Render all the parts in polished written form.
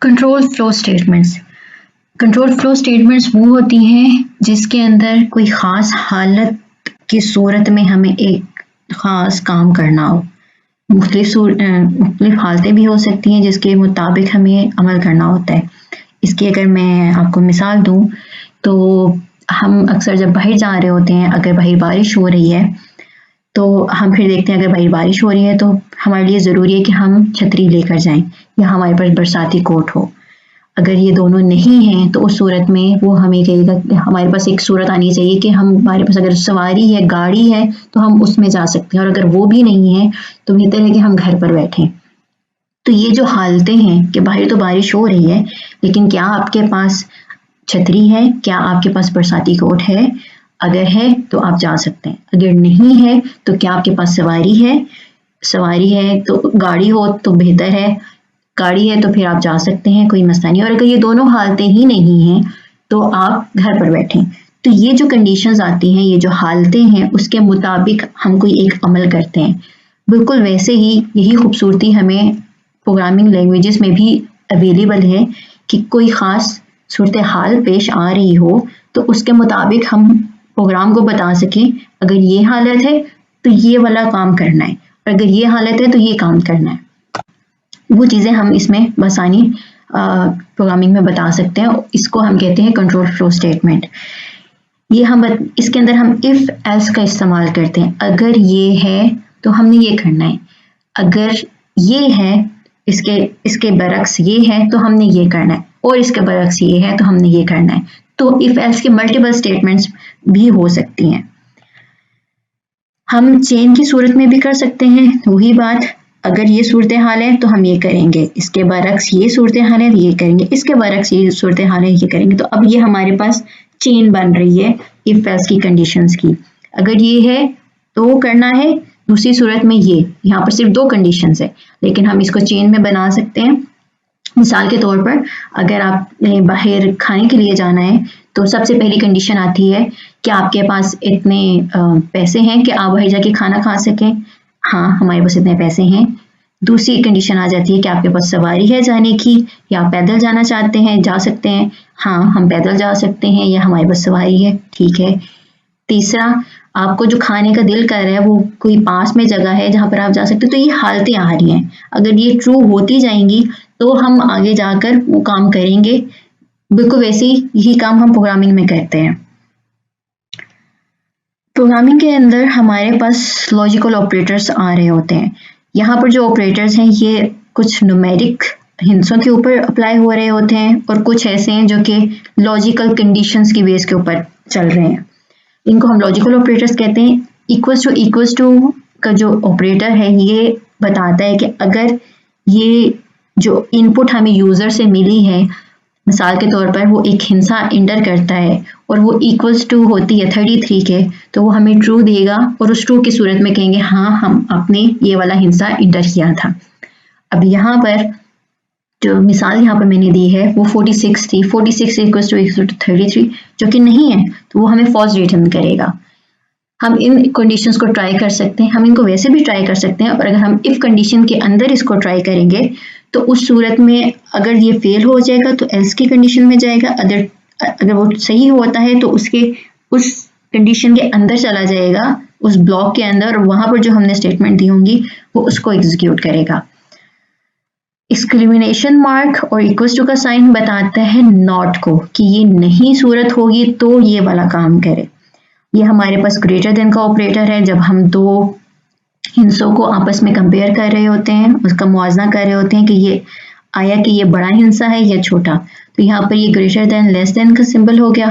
Control flow statements. Control flow statements वो होती हैं जिसके अंदर कोई ख़ास हालत की सूरत में हमें एक ख़ास काम करना हो। मुख्तलिफ हालतें भी हो सकती हैं जिसके मुताबिक हमें अमल करना होता है। इसकी अगर मैं आपको मिसाल दूँ तो हम अक्सर जब बाहर जा रहे होते हैं, अगर बाहर बारिश हो रही है तो हम फिर देखते हैं अगर बाहर बारिश हो रही है तो हमारे लिए ज़रूरी है कि हम छतरी लेकर जाएं या हमारे पास बरसाती कोट हो। अगर ये दोनों नहीं हैं तो उस सूरत में वो हमें कहेगा कि हमारे पास एक सूरत आनी चाहिए कि हमारे पास अगर सवारी है, गाड़ी है तो हम उसमें जा सकते हैं, और अगर वो भी नहीं है तो बेहतर है कि हम घर पर बैठें। तो ये जो हालतें हैं कि बाहर तो बारिश हो रही है लेकिन क्या आपके पास छतरी है, क्या आपके पास बरसाती कोट है? अगर है तो आप जा सकते हैं, अगर नहीं है तो क्या आपके पास सवारी है तो गाड़ी हो तो बेहतर है, गाड़ी है तो फिर आप जा सकते हैं, कोई मसला नहीं। और अगर ये दोनों हालतें ही नहीं हैं तो आप घर पर बैठें। तो ये जो कंडीशंस आती हैं, ये जो हालतें हैं, उसके मुताबिक हम कोई एक अमल करते हैं। बिल्कुल वैसे ही यही खूबसूरती हमें प्रोग्रामिंग लैंग्वेजेस में भी अवेलेबल है कि कोई ख़ास सूरत हाल पेश आ रही हो तो उसके मुताबिक हम प्रोग्राम को बता सकें अगर ये हालत है तो ये वाला काम करना है, और अगर ये हालत है तो ये काम करना है। वो चीज़ें हम इसमें बसानी प्रोग्रामिंग में बता सकते हैं। इसको हम कहते हैं कंट्रोल फ्लो स्टेटमेंट। ये हम इसके अंदर हम इफ़ एल्स का इस्तेमाल करते हैं। अगर ये है तो हमने ये करना है, अगर ये है इसके बरक्स ये है तो हमने ये करना है, और इसके बरक्स ये है तो हमने ये करना है। तो इफ़ एल्स के मल्टीपल स्टेटमेंट्स भी हो सकती हैं। हम चेन की सूरत में भी कर सकते हैं वही बात। अगर ये सूरत हाल है तो हम ये करेंगे, इसके बरक्स ये सूरत हाल है ये करेंगे, इसके बरक्स ये सूरत हाल है ये करेंगे। तो अब ये हमारे पास चेन बन रही है इफ एल्स की कंडीशंस की। अगर ये है तो वो करना है, दूसरी सूरत में ये, यहाँ पर सिर्फ 2 कंडीशंस है लेकिन हम इसको चेन में बना सकते हैं। मिसाल के तौर पर अगर आपने बाहर खाने के लिए जाना है तो सबसे पहली कंडीशन आती है कि आपके पास इतने पैसे हैं कि आप बाहर जाके खाना खा सकें। हाँ, हमारे पास इतने पैसे हैं। दूसरी कंडीशन आ जाती है कि आपके पास सवारी है जाने की, या आप पैदल जाना चाहते हैं, जा सकते हैं। हाँ, हम पैदल जा सकते हैं या हमारे पास सवारी है, ठीक है। तीसरा, आपको जो खाने का दिल कर रहा है वो कोई पास में जगह है जहाँ पर आप जा सकते हो। तो ये हालतें आ रही हैं, अगर ये ट्रू होती जाएंगी तो हम आगे जाकर वो काम करेंगे। बिल्कुल वैसे ही यही काम हम प्रोग्रामिंग में करते हैं। प्रोग्रामिंग के अंदर हमारे पास लॉजिकल ऑपरेटर्स आ रहे होते हैं। यहाँ पर जो ऑपरेटर्स हैं ये कुछ न्यूमेरिक हिंसों के ऊपर अप्लाई हो रहे होते हैं, और कुछ ऐसे हैं जो कि लॉजिकल कंडीशंस की बेस के ऊपर चल रहे हैं। इनको हम लॉजिकल ऑपरेटर्स कहते हैं। इक्वल्स टू का जो ऑपरेटर है ये बताता है कि अगर ये जो इनपुट हमें यूज़र से मिली है, मिसाल के तौर पर वो एक हिंसा इंटर करता है और वो इक्वल्स टू होती है 33 के, तो वो हमें ट्रू देगा, और उस ट्रू की सूरत में कहेंगे हाँ हम अपने ये वाला हिंसा इंटर किया था। अब यहाँ पर जो मिसाल यहाँ पर मैंने दी है वो 46 थी। 46 इक्वल्स टू 33 जो कि नहीं है तो वो हमें फॉल्स रिटर्न करेगा। हम इन कंडीशंस को ट्राई कर सकते हैं, हम इनको वैसे भी ट्राई कर सकते हैं, और अगर हम इफ कंडीशन के अंदर इसको ट्राई करेंगे तो उस सूरत में अगर ये फेल हो जाएगा तो एल्स की कंडीशन में जाएगा। अगर वो सही होता है तो उस कंडीशन के अंदर चला जाएगा, उस ब्लॉक के अंदर, और वहां पर जो हमने स्टेटमेंट दी होंगी वो उसको एग्जीक्यूट करेगा। एक्सक्लेमेशन मार्क और इक्वल्स टू का साइन बताता है नॉट को, कि ये नहीं सूरत होगी तो ये वाला काम करे। ये हमारे पास ग्रेटर देन का ऑपरेटर है। जब हम 2 हिंसों को आपस में कंपेयर कर रहे होते हैं, उसका मुआवजा कर रहे होते हैं कि ये आया कि ये बड़ा हिंसा है या छोटा, तो यहाँ पर ये ग्रेटर देन लेस देन का सिंबल हो गया।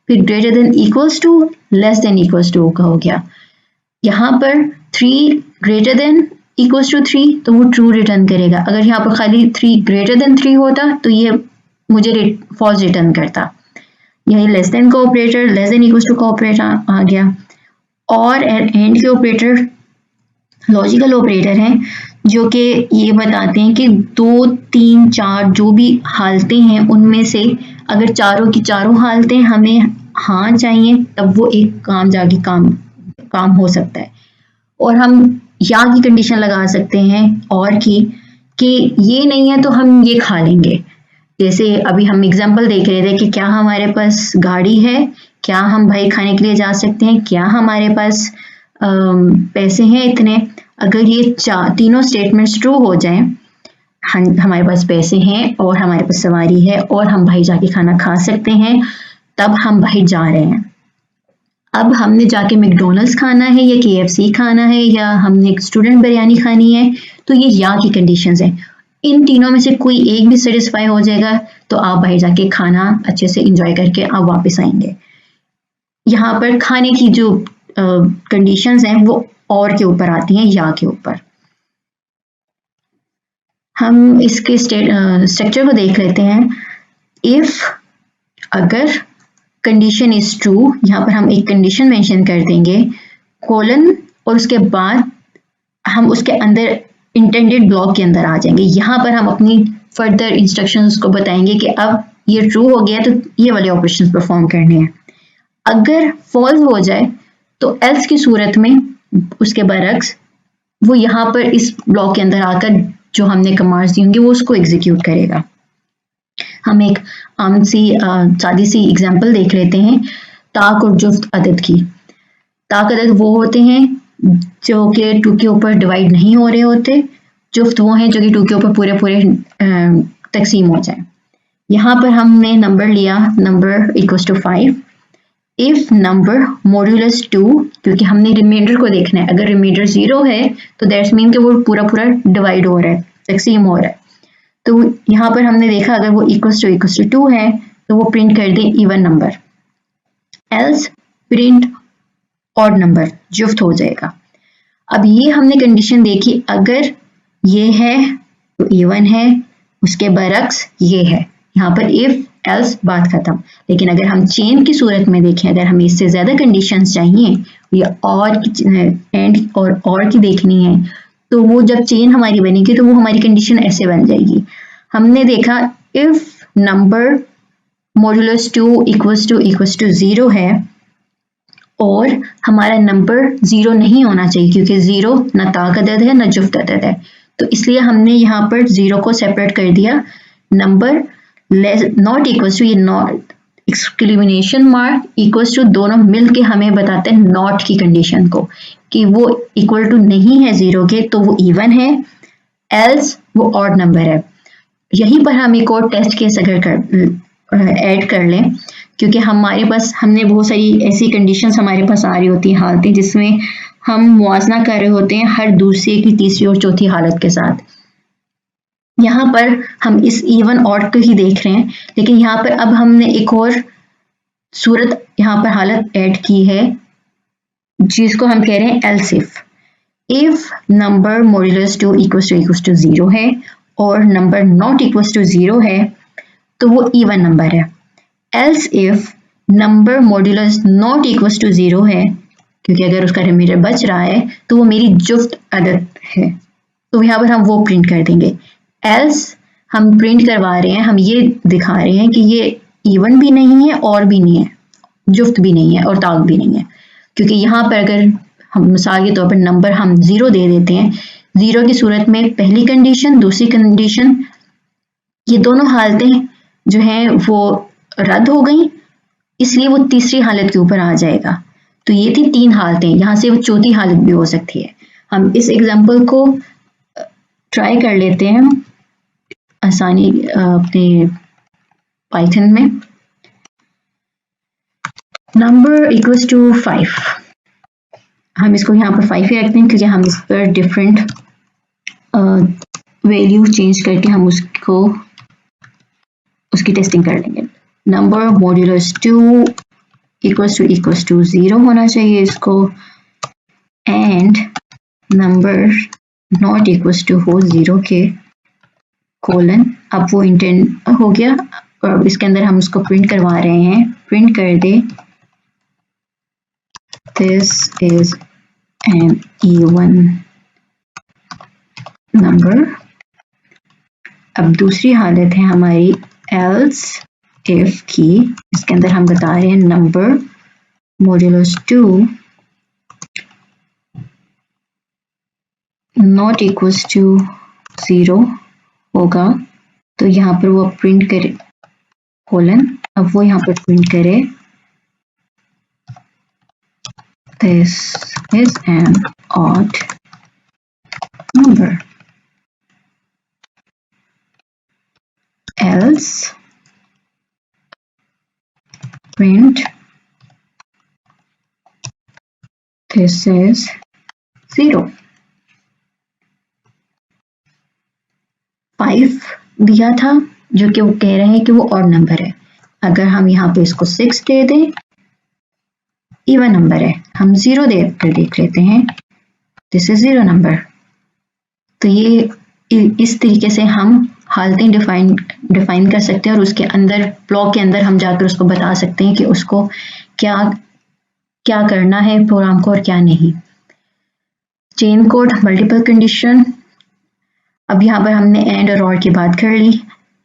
फिर greater than equals to less than equals to का हो गया। यहाँ पर 3 ग्रेटर देन इक्वल्स टू 3 तो वो ट्रू रिटर्न करेगा। अगर यहाँ पर खाली 3 ग्रेटर देन 3 होता तो ये मुझे फॉल्स रिटर्न करता। यही लेस देन का operator, less than equals to का ऑपरेटर आ गया। और एंड के ऑपरेटर लॉजिकल ऑपरेटर हैं जो कि ये बताते हैं कि 2, 3, 4 जो भी हालतें हैं उनमें से अगर चारों की चारों हालतें हमें हाँ चाहिए तब वो एक काम जाके काम हो सकता है। और हम या की कंडीशन लगा सकते हैं और कि ये नहीं है तो हम ये खा लेंगे। जैसे अभी हम एग्जांपल देख रहे थे कि क्या हमारे पास गाड़ी है, क्या हम भाई खाने के लिए जा सकते हैं, क्या हमारे पास पैसे हैं इतने। अगर ये तीनों स्टेटमेंट्स ट्रू हो जाएं, हमारे पास पैसे हैं और हमारे पास सवारी है और हम भाई जाके खाना खा सकते हैं, तब हम भाई जा रहे हैं। अब हमने जाके मैकडॉनल्ड्स खाना है या KFC खाना है या हमने एक स्टूडेंट बिरयानी खानी है, तो ये या की कंडीशंस हैं। इन तीनों में से कोई एक भी सेटिस्फाई हो जाएगा तो आप बाहर जाके खाना अच्छे से इंजॉय करके आप वापस आएंगे। यहाँ पर खाने की जो कंडीशंस हैं वो और के ऊपर आती हैं, या के ऊपर। हम इसके स्ट्रक्चर को देख लेते हैं। इफ अगर कंडीशन इज ट्रू, यहाँ पर हम एक कंडीशन मेंशन कर देंगे, कोलन, और उसके बाद हम उसके अंदर इंटेंडेड ब्लॉक के अंदर आ जाएंगे। यहाँ पर हम अपनी फर्दर इंस्ट्रक्शंस को बताएंगे कि अब ये ट्रू हो गया तो ये वाले ऑपरेशंस परफॉर्म करने हैं। अगर फॉल्स हो जाए तो एल्स की सूरत में उसके बरक्स वो यहाँ पर इस ब्लॉक के अंदर आकर जो हमने कमांड्स दी होंगी वो उसको एग्जीक्यूट करेगा। हम एक आम सी सादी सी एग्जांपल देख लेते हैं ताक और जुफ्त अदद की। ताक अदद वो होते हैं जो कि 2 के ऊपर डिवाइड नहीं हो रहे होते, जुफ्त वो हैं जो कि 2 के ऊपर पूरे पूरे तकसीम हो जाए। यहाँ पर हमने नंबर लिया, number equals to 5। If number modulus 2, क्योंकि हमने रिमाइंडर को देखना है, अगर रिमाइंडर 0 है तो दैट्स मीन कि वो पूरा पूरा डिवाइड हो रहा है, तकसीम हो रहा है। तो यहाँ पर हमने देखा अगर वो इक्वल्स टू 2 है तो वो प्रिंट कर दे even number, else print odd number, जुफ्त हो जाएगा। अब ये हमने कंडीशन देखी, अगर ये है तो इवन है, उसके बरक्स ये है। यहाँ पर इफ एल्स बात खत्म। लेकिन अगर हम चेन की सूरत में देखें, अगर हमें इससे ज्यादा कंडीशंस चाहिए या और एंड और की देखनी है, तो वो जब चेन हमारी बनेगी तो वो हमारी कंडीशन ऐसे बन जाएगी। हमने देखा if number modulus 2 equals to 0 है और हमारा नंबर 0 नहीं होना चाहिए, क्योंकि 0 ना ताक अदद है ना जुफ्त अदद है, तो इसलिए हमने यहाँ पर 0 को सेपरेट कर दिया। नंबर नॉट इक्वल्स टू, ये not exclamation mark equals to दोनों मिलके हमें बताते हैं नॉट की कंडीशन को, कि वो इक्वल टू नहीं है 0 के तो वो इवन है, एल्स वो ऑड नंबर है। यहीं पर हम एक और टेस्ट केस अगर ऐड कर लें, क्योंकि हमारे पास हमने बहुत सारी ऐसी कंडीशंस हमारे पास आ रही होती हैं, हालतें जिसमें हम मुआवजा कर रहे होते हैं हर दूसरे की तीसरी और चौथी हालत के साथ। यहाँ पर हम इस इवन ऑड को ही देख रहे हैं, लेकिन यहाँ पर अब हमने एक और सूरत यहाँ पर हालत ऐड की है जिसको हम कह रहे हैं else if number modulus 2 equals to 0 है और नंबर नॉट इक्वल्स टू 0 है तो वो इवन नंबर है। Else if number modulus not equals to 0 है, क्योंकि अगर उसका रिमाइंडर बच रहा है तो वो मेरी जुफ्त अदद है, तो यहाँ पर हम वो प्रिंट कर देंगे। एल्स हम प्रिंट करवा रहे हैं, हम ये दिखा रहे हैं कि ये इवन भी नहीं है और भी नहीं है, जुफ्त भी नहीं है और ताक भी नहीं है, क्योंकि यहाँ पर अगर हम मिसाल के तौर पर नंबर हम 0 दे देते हैं, 0 की सूरत में पहली कंडीशन दूसरी कंडीशन ये दोनों हालतें जो हैं वो रद्द हो गई, इसलिए वो तीसरी हालत के ऊपर आ जाएगा। तो ये थी 3 हालतें, यहाँ से वो चौथी हालत भी हो सकती है। हम इस एग्जाम्पल को ट्राई कर लेते हैं आसानी अपने पाइथन में। नंबर इक्वल्स टू 5, हम इसको यहाँ पर 5 ही रखते हैं क्योंकि हम इस पर डिफरेंट वैल्यू चेंज करके हम उसकी टेस्टिंग कर लेंगे। नंबर मॉड्यूलस 2 इक्वल्स टू 0 होना चाहिए इसको, and number not equals to हो 0 के कोलन, अब वो इंटेंड हो गया और इसके अंदर हम उसको प्रिंट करवा रहे हैं, प्रिंट कर दे this is an even number. अब दूसरी हालत है हमारी एल्स इफ की, इसके अंदर हम बता रहे हैं number modulus 2 not equals to 0 होगा तो यहाँ पर वो प्रिंट करे कोलन, अब वो यहाँ पर प्रिंट करे this is an odd number, else print this is 0। 5 दिया था जो कि वो कह रहे हैं कि वो ऑड नंबर है। अगर हम यहाँ पे इसको 6 दे दें, इवन नंबर है, हम 0 दे कर देख लेते हैं, दिस इज 0 नंबर। तो ये इस तरीके से हम हालतें डिफाइन कर सकते हैं और उसके अंदर ब्लॉक के अंदर हम जाकर उसको बता सकते हैं कि उसको क्या क्या करना है प्रोग्राम को और क्या नहीं। चेन कोड, मल्टीपल कंडीशन, अब यहाँ पर हमने एंड और की बात कर ली।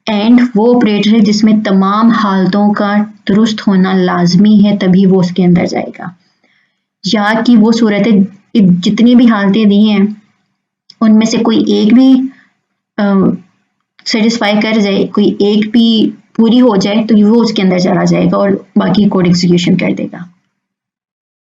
एंड वो ऑपरेटर है जिसमें तमाम हालतों का दुरुस्त होना लाजमी है, तभी वो उसके अंदर जाएगा। या कि वो सूरतें जितनी भी हालतें दी हैं उनमें से कोई एक भी सेटिस्फाई कर जाए, कोई एक भी पूरी हो जाए तो वो उसके अंदर चला जाएगा और बाकी कोड एग्जीक्यूशन कर देगा।